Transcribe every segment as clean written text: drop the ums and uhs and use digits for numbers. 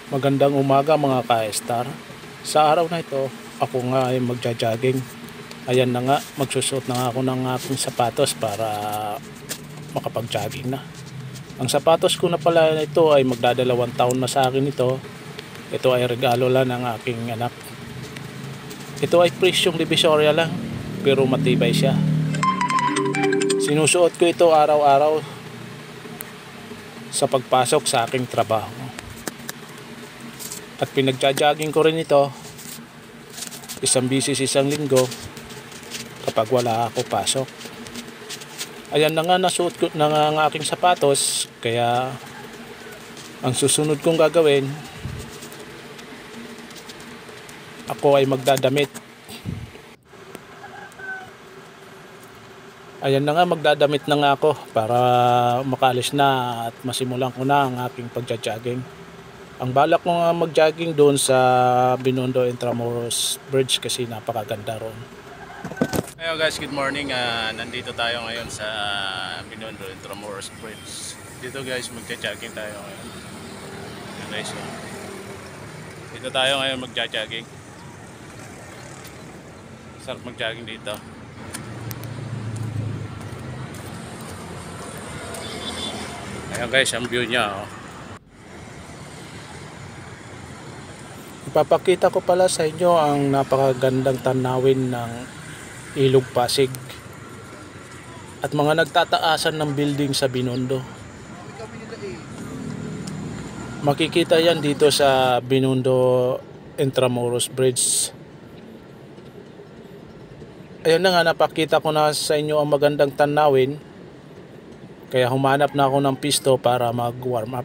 Magandang umaga mga ka-star. Sa araw na ito, ako nga ay magja-jogging. Ayan na nga, magsusuot na nga ako ng aking sapatos para makapag-jogging na. Ang sapatos ko na pala ito ay magdadalawang taon na sa akin ito. Ito ay regalo lang ng aking anak. Ito ay presyong Divisoria lang, pero matibay siya. Sinusuot ko ito araw-araw sa pagpasok sa aking trabaho. At pinagja-jogging ko rin ito isang bisis isang linggo kapag wala ako pasok. Ayan na nga, nasuot ko na nga ang aking sapatos, kaya ang susunod kong gagawin, ako ay magdadamit. Ayan na nga, magdadamit na nga ako para makaalis na at masimulan ko na ang aking pagja-jogging. Ang balak ko nga mag-jogging doon sa Binondo Intramuros Bridge kasi napakaganda roon. Hello guys, good morning. Nandito tayo ngayon sa Binondo Intramuros Bridge. Dito guys, magja-jogging tayo ngayon. Ayan guys, dito tayo ngayon magja-jogging. Sarap mag-jogging dito. Ayan guys, ang view niya. Ipapakita ko pala sa inyo ang napakagandang tanawin ng Ilog Pasig at mga nagtataasan ng building sa Binondo. Makikita yan dito sa Binondo Intramuros Bridge. Ayun na nga, napakita ko na sa inyo ang magandang tanawin, kaya humanap na ako ng pisto para mag-warm up.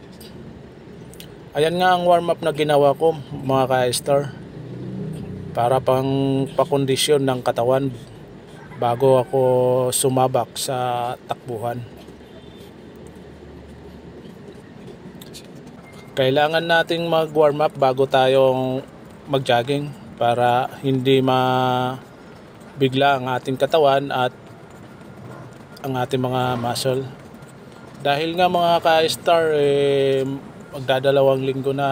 Ayan nga ang warm up na ginawa ko mga ka-star, para pang pakondisyon ng katawan bago ako sumabak sa takbuhan. Kailangan nating mag-warm up bago tayong mag-jogging para hindi mabigla ang ating katawan at ang ating mga muscle. Dahil nga mga ka-star, magdadalawang linggo na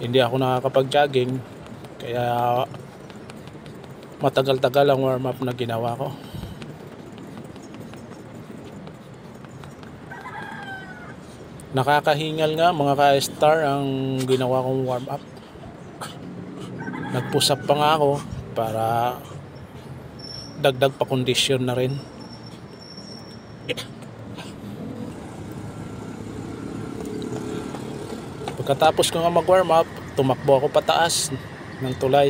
hindi ako nakakapag-jogging, kaya matagal-tagal ang warm up na ginawa ko. Nakakahingal nga mga ka-star ang ginawa kong warm up. Nag-push up pa nga ako para dagdag pa kondisyon na rin. Pagkatapos ko nga mag-warm up, tumakbo ako pataas ng tulay.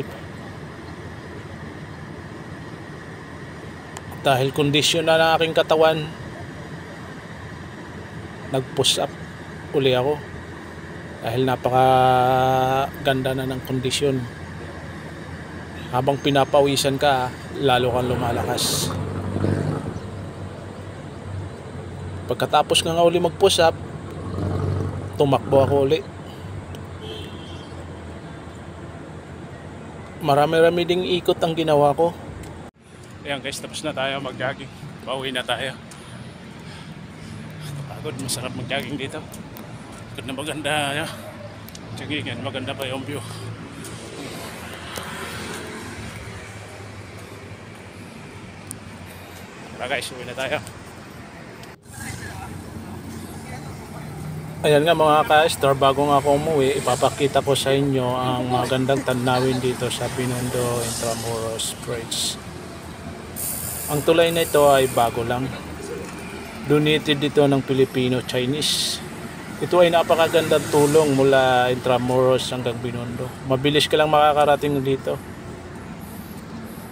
Dahil kondisyon na ng aking katawan, nag-push up uli ako. Dahil napakaganda na ng kondisyon. Habang pinapawisan ka, lalo kang lumalakas. Pagkatapos nga uli mag-push up, tumakbo ako uli. Marami-rami ding ikot ang ginawa ko. Ayan guys, tapos na tayo mag-jogging. Pauwi na tayo. Pagod, masarap mag-jogging dito. Pagod na maganda. Joggingan, maganda pa yung view. Tara guys, uwi na tayo. Ayan nga mga ka-star, bago nga ako umuwi, ipapakita ko sa inyo ang magandang tanawin dito sa Binondo Intramuros Bridge. Ang tulay na ito ay bago lang. Donated dito ng Filipino-Chinese. Ito ay napakagandang tulong mula Intramuros hanggang Binondo. Mabilis ka lang makakarating dito.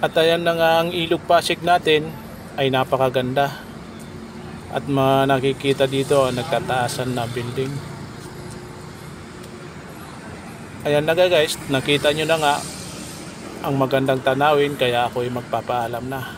At ayan na nga, ang Ilog Pasig natin ay napakaganda. At nakikita dito ang nagtataasan na building. Ayan na guys, nakita nyo na nga ang magandang tanawin, kaya ako'y magpapaalam na.